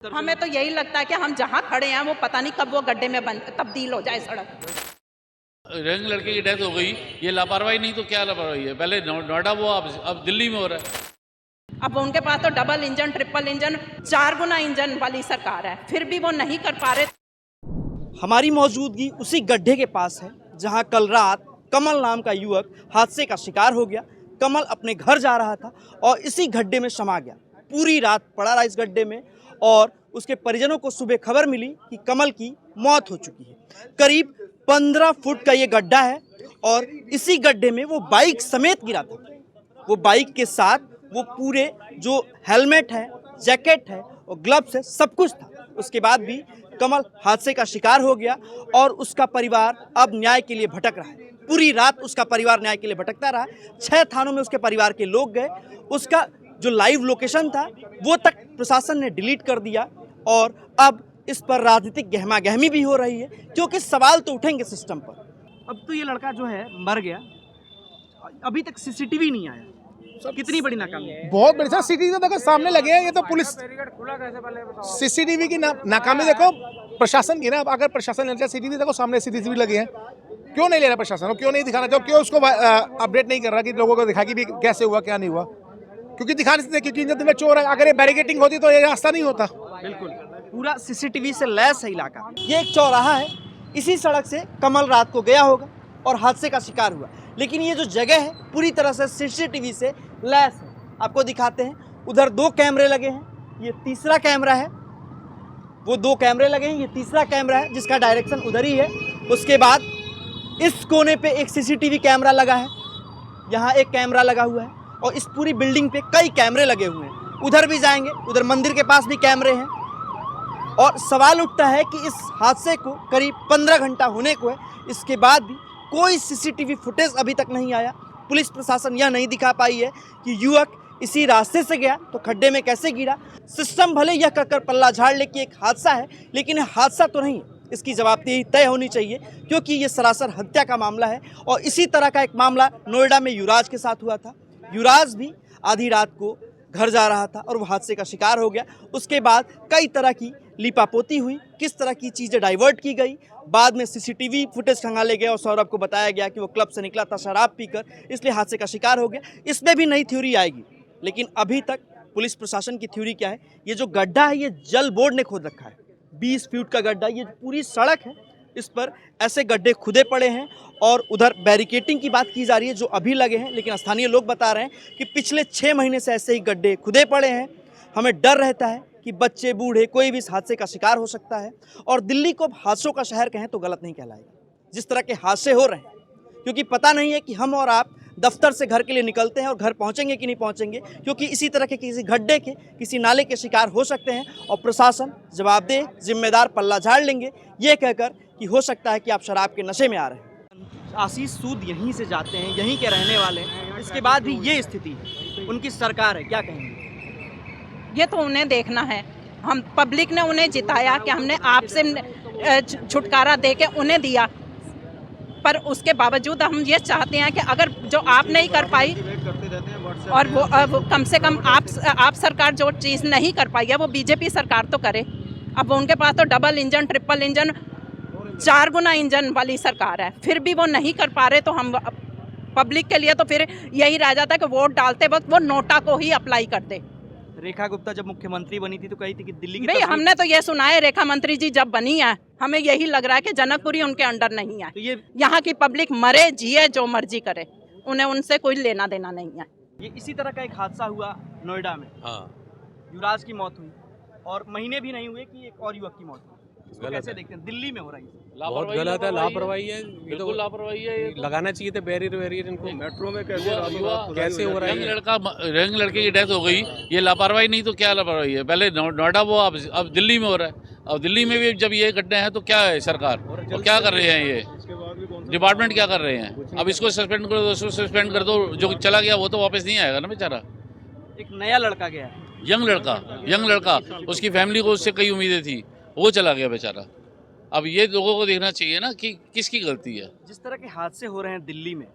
हमें तो यही लगता है कि हम जहाँ खड़े हैं वो पता नहीं कब वो गड्ढे में तब्दील हो जाए सड़क। रंग लड़के की डेथ हो गई, ये लापरवाही नहीं तो क्या लापरवाही है? पहले नोएडा वो अब दिल्ली में हो रहा है। अब उनके पास तो डबल इंजन ट्रिपल इंजन 4 गुना इंजन वाली सरकार है, फिर भी वो नहीं कर पा रहे। हमारी मौजूदगी उसी गड्ढे के पास है जहां कल रात कमल नाम का युवक हादसे का शिकार हो गया। कमल अपने घर जा रहा था और इसी गड्ढे में समा गया। पूरी रात पड़ा रहा इस गड्ढे में और उसके परिजनों को सुबह खबर मिली कि कमल की मौत हो चुकी है। करीब 15 फुट का ये गड्ढा है और इसी गड्ढे में वो बाइक समेत गिरा था। वो बाइक के साथ वो पूरे जो हेलमेट है, जैकेट है और ग्लव्स है, सब कुछ था। उसके बाद भी कमल हादसे का शिकार हो गया और उसका परिवार अब न्याय के लिए भटक रहा है। पूरी रात उसका परिवार न्याय के लिए भटकता रहा। 6 थानों में उसके परिवार के लोग गए। उसका जो लाइव लोकेशन था वो तक प्रशासन ने डिलीट कर दिया और अब इस पर राजनीतिक गहमागहमी भी हो रही है, क्योंकि सवाल तो उठेंगे सिस्टम पर। अब तो ये लड़का जो है मर गया, अभी तक सीसीटीवी नहीं आया। कितनी बड़ी नाकामी है। बहुत बड़ी सर, सीसीटीवी देखो सामने लगे हैं। ये तो पुलिस सीसीटीवी की नाकामी देखो प्रशासन की ना। अगर प्रशासन लेना चाहिए, सीसीटीवी देखो सामने सीसीटीवी लगे हैं, क्यों नहीं ले रहा प्रशासन? क्यों नहीं दिखाना चाहिए? क्यों उसको अपडेट नहीं कर रहा कि लोगों को दिखा कि भी कैसे हुआ क्या नहीं हुआ? क्योंकि दिखा नहीं सकते, क्योंकि जब में चोर है। अगर ये बैरिकेटिंग होती तो ये रास्ता नहीं होता। बिल्कुल पूरा सीसीटीवी से लैस है इलाका। ये एक चौराहा है, इसी सड़क से कमल रात को गया होगा और हादसे का शिकार हुआ। लेकिन ये जो जगह है पूरी तरह से सीसीटीवी से लैस है। आपको दिखाते हैं, उधर 2 कैमरे लगे हैं, ये तीसरा कैमरा है। वो 2 कैमरे लगे हैं, ये तीसरा कैमरा है जिसका डायरेक्शन उधर ही है। उसके बाद इस कोने पे एक सीसीटीवी कैमरा लगा है, यहाँ एक कैमरा लगा हुआ है और इस पूरी बिल्डिंग पे कई कैमरे लगे हुए हैं। उधर भी जाएंगे, उधर मंदिर के पास भी कैमरे हैं। और सवाल उठता है कि इस हादसे को करीब 15 घंटा होने को है, इसके बाद भी कोई सीसीटीवी फुटेज अभी तक नहीं आया। पुलिस प्रशासन यह नहीं दिखा पाई है कि युवक इसी रास्ते से गया तो खड्डे में कैसे गिरा। सिस्टम भले यह कहकर पल्ला झाड़ ले कि एक हादसा है, लेकिन यह हादसा तो नहीं। इसकी जवाबदेही तय होनी चाहिए, क्योंकि ये सरासर हत्या का मामला है। और इसी तरह का एक मामला नोएडा में युवराज के साथ हुआ था। युवराज भी आधी रात को घर जा रहा था और वो हादसे का शिकार हो गया। उसके बाद कई तरह की लीपापोती हुई, किस तरह की चीज़ें डाइवर्ट की गई। बाद में सीसीटीवी फुटेज खंगाले गए और सौरभ को बताया गया कि वो क्लब से निकला था शराब पीकर, इसलिए हादसे का शिकार हो गया। इसमें भी नई थ्योरी आएगी, लेकिन अभी तक पुलिस प्रशासन की थ्योरी क्या है? ये जो गड्ढा है ये जल बोर्ड ने खोद रखा है, 20 फीट का गड्ढा। ये पूरी सड़क है, इस पर ऐसे गड्ढे खुदे पड़े हैं और उधर बैरिकेटिंग की बात की जा रही है जो अभी लगे हैं। लेकिन स्थानीय लोग बता रहे हैं कि पिछले 6 महीने से ऐसे ही गड्ढे खुदे पड़े हैं। हमें डर रहता है कि बच्चे बूढ़े कोई भी इस हादसे का शिकार हो सकता है। और दिल्ली को हादसों का शहर कहें तो गलत नहीं कहलाएगा। जिस तरह के हादसे हो रहे हैं, क्योंकि पता नहीं है कि हम और आप दफ्तर से घर के लिए निकलते हैं और घर पहुंचेंगे कि नहीं पहुंचेंगे, क्योंकि इसी तरह के किसी गड्ढे के, किसी नाले के शिकार हो सकते हैं। और प्रशासन जवाबदेह, जिम्मेदार पल्ला झाड़ लेंगे ये कहकर कि हो सकता है कि आप शराब के नशे में आ रहे हैं। आशीष सूद यहीं से जाते हैं, यहीं के रहने वाले हैं, इसके बाद भी ये स्थिति है। उनकी सरकार है, क्या कहेंगे? ये तो उन्हें देखना है। हम पब्लिक ने उन्हें जिताया कि हमने आपसे छुटकारा दे के उन्हें दिया, पर उसके बावजूद हम ये चाहते हैं कि अगर जो आप नहीं कर पाई और वो कम से कम आप सरकार जो चीज़ नहीं कर पाई है वो बीजेपी सरकार तो करे। अब उनके पास तो डबल इंजन ट्रिपल इंजन 4 गुना इंजन वाली सरकार है, फिर भी वो नहीं कर पा रहे। तो हम पब्लिक के लिए तो फिर यही रह जाता है कि वोट डालते वक्त वो नोटा को ही अप्लाई कर दे। रेखा गुप्ता जब मुख्यमंत्री बनी थी तो कही थी कि दिल्ली की भाई हमने तो ये सुना है रेखा मंत्री जी जब बनी है, हमें यही लग रहा है कि जनकपुरी उनके अंडर नहीं है। तो ये यहाँ की पब्लिक मरे जिए जो मर्जी करे, उन्हें उनसे कोई लेना देना नहीं है। ये इसी तरह का एक हादसा हुआ नोएडा में। युवराज की मौत हुई और महीने भी नहीं हुए कि एक और युवक की मौत हुई। इसको कैसे देखते हैं? दिल्ली में हो रही है, बहुत गलत है, लापरवाही है। बिल्कुल लापरवाही है। ये लगाना चाहिए था बैरियर इनको। मेट्रो में कैसे हो रहा है? रंग लड़के की डेथ हो गई, ये लापरवाही नहीं तो क्या लापरवाही है? पहले नोएडा वो अब दिल्ली में हो रहा है। अब दिल्ली में भी जब ये गड्ढे हैं तो क्या है सरकार और क्या कर रहे हैं? ये डिपार्टमेंट क्या कर रहे हैं? अब इसको सस्पेंड कर दो, उसको सस्पेंड कर दो। जो चला गया वो तो वापस नहीं आएगा ना बेचारा। एक नया लड़का गया है, यंग लड़का, उसकी फैमिली को उससे कई उम्मीदें थी, वो चला गया बेचारा। अब ये लोगों को देखना चाहिए ना कि किसकी गलती है। जिस तरह के हादसे हो रहे हैं दिल्ली में,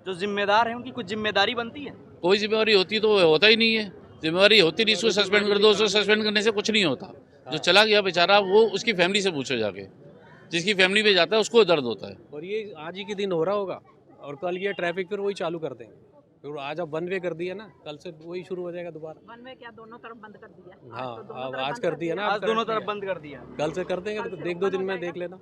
जो जिम्मेदार हैं उनकी कुछ जिम्मेदारी बनती है। कोई जिम्मेवारी होती तो होता ही नहीं है। जिम्मेवारी होती नहीं, इसको सस्पेंड कर दो, उसको सस्पेंड करने से कुछ नहीं होता। जो चला गया बेचारा वो उसकी फैमिली से पूछो जाके, जिसकी फैमिली पे जाता है उसको दर्द होता है। और ये आज ही के दिन हो रहा होगा और कल ये ट्रैफिक फिर वही चालू कर देंगे। फिर आज अब वन वे कर दिया ना, कल से वही शुरू हो जाएगा दोबारा। वन में क्या दोनों तरफ बंद कर दिया? हाँ, आज तो दोनों अब तरफ आज बंद कर दिया ना, आज दोनों तरफ बंद कर दिया। कल से कर देंगे तो एक दो दिन में देख लेना।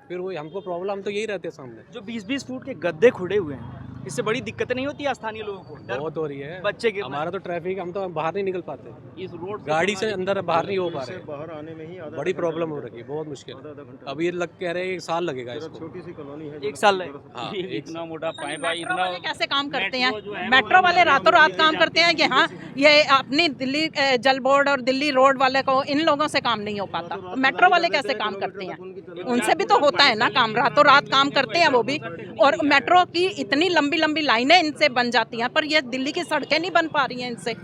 फिर वही हमको प्रॉब्लम तो यही रहते हैं सामने। जो 20-20 फुट के गद्दे खुड़े हुए हैं, इससे बड़ी दिक्कतें नहीं होती स्थानीय लोगों को? डर बहुत हो रही है बच्चे गिरना। हमारा तो ट्रैफिक, हम तो बाहर नहीं निकल पाते, इस रोड गाड़ी से अंदर बाहर नहीं हो पा रहे, बाहर आने में ही बड़ी प्रॉब्लम हो रही है, बहुत मुश्किल है। अब ये कह रहे हैं 1 साल लगेगा इसको। छोटी सी कॉलोनी है, 1 साल लगेगा। हाँ, इतना मोटा पाइप है, मेट्रो इतना वाले कैसे काम करते हैं? मेट्रो वाले रातों रात काम करते हैं कि हाँ ये अपनी दिल्ली जल बोर्ड और दिल्ली रोड वाले को, इन लोगों से काम नहीं हो पाता। मेट्रो वाले कैसे काम करते हैं? उनसे भी तो होता है ना काम, रातों रात काम करते हैं वो भी। और मेट्रो की इतनी लंबी लंबी लाइनें इनसे बन जाती हैं, पर ये दिल्ली की सड़कें नहीं बन पा रही हैं इनसे,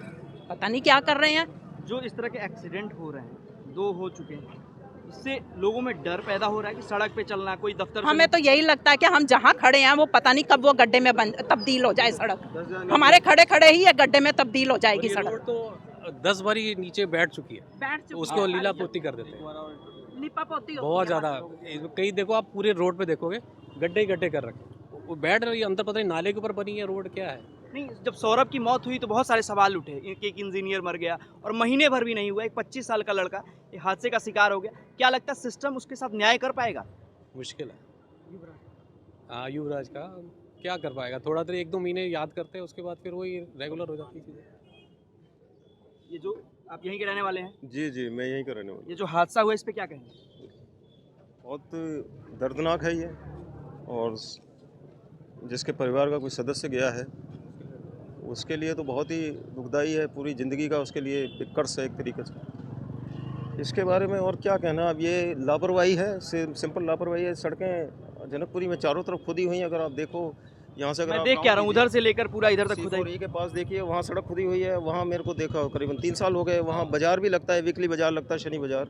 पता नहीं क्या कर रहे हैं। जो इस तरह के एक्सीडेंट हो रहे हैं, 2 हो चुके हैं, इससे लोगों में डर पैदा हो रहा है कि सड़क पे चलना, कोई दफ्तर हमें तो यही लगता है कि हम जहाँ खड़े हैं वो पता नहीं कब वो गड्ढे में तब्दील हो जाए सड़क। हमारे खड़े खड़े ही ये गड्ढे में तब्दील हो जाएगी ये सड़क। रोड तो 10 बारी नीचे बैठ चुकी है, उसको लीला पोती कर देते हैं बहुत ज़्यादा। कहीं देखो आप पूरे रोड पे देखोगे गड्ढे ही गड्ढे कर रखे, वो बैठ रही है अंदर, पता नहीं नाले के ऊपर बनी है रोड, क्या है। नहीं, जब सौरभ की मौत हुई तो बहुत सारे सवाल उठे। एक इंजीनियर मर गया और महीने भर भी नहीं हुआ, एक 25 साल का लड़का एक हादसे का शिकार हो गया। क्या लगता है सिस्टम उसके साथ न्याय कर पाएगा? मुश्किल है। हाँ, युवराज का क्या कर पाएगा? थोड़ा देर 1-2 महीने याद करते हैं, उसके बाद फिर वही रेगुलर हो जाती है चीज़ें। ये जो आप यहीं के रहने वाले हैं, जी जी मैं यहीं का रहने वाला हूँ। ये जो हादसा हुआ इस पे क्या कहेंगे? बहुत दर्दनाक है ये, और जिसके परिवार का कोई सदस्य गया है उसके लिए तो बहुत ही दुखदाई है, पूरी ज़िंदगी का उसके लिए एक कर्स है एक तरीके से। इसके बारे में और क्या कहना, अब ये लापरवाही है, सिंपल लापरवाही है। सड़कें जनकपुरी में चारों तरफ खुदी हुई हैं, अगर आप देखो यहाँ से, अगर मैं आप देख के आ रहा हूँ, उधर से लेकर पूरा इधर तक खुदा C4E के पास देखिए, वहाँ सड़क खुदी हुई है। वहाँ मेरे को देखा करीबन 3 साल हो गए। वहाँ बाज़ार भी लगता है, वीकली बाज़ार लगता है, शनि बाज़ार,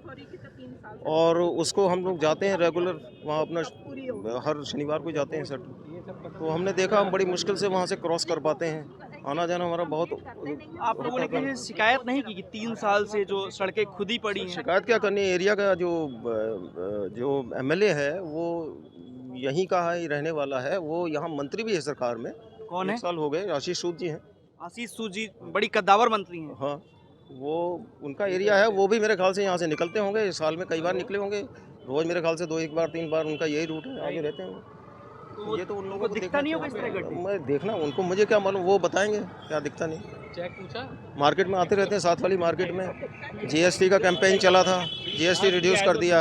और उसको हम लोग जाते हैं रेगुलर, वहाँ अपना हर शनिवार को जाते हैं सर। तो हमने देखा हम बड़ी मुश्किल से वहाँ से क्रॉस कर पाते हैं, आना जाना हमारा बहुत। आप लोगों ने कहीं शिकायत नहीं की कि 3 साल से जो सड़कें खुदी पड़ी हैं? शिकायत क्या करनी है, एरिया का जो MLA है वो यहीं का है, रहने वाला है, वो यहाँ मंत्री भी है सरकार में। कौन है? 1 साल हो गए, आशीष सूद जी हैं। आशीष सूद जी बड़ी कद्दावर मंत्री हैं। हाँ, वो उनका एरिया है, वो भी मेरे ख्याल से यहाँ से निकलते होंगे, साल में कई बार निकले होंगे, रोज़ मेरे ख्याल से 2-1 बार 3 बार उनका यही रूट है, आगे रहते हैं। तो ये तो उन लोगों को को दिखता देखना नहीं होगा इस तरह गड्ढे? मैं देखना उनको, मुझे क्या मालूम, वो बताएंगे, क्या दिखता नहीं। चेक पूछा, मार्केट में आते रहते हैं, साथ वाली मार्केट में GST का कैंपेन चला था, GST रिड्यूस कर दिया,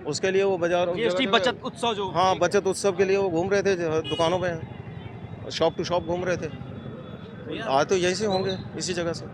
उसके लिए वो बाजार GST बचत उत्सव जो, हाँ बचत उत्सव के लिए वो घूम रहे थे दुकानों पे, शॉप टू शॉप घूम रहे थे। आज तो यहीं से होंगे, इसी जगह से।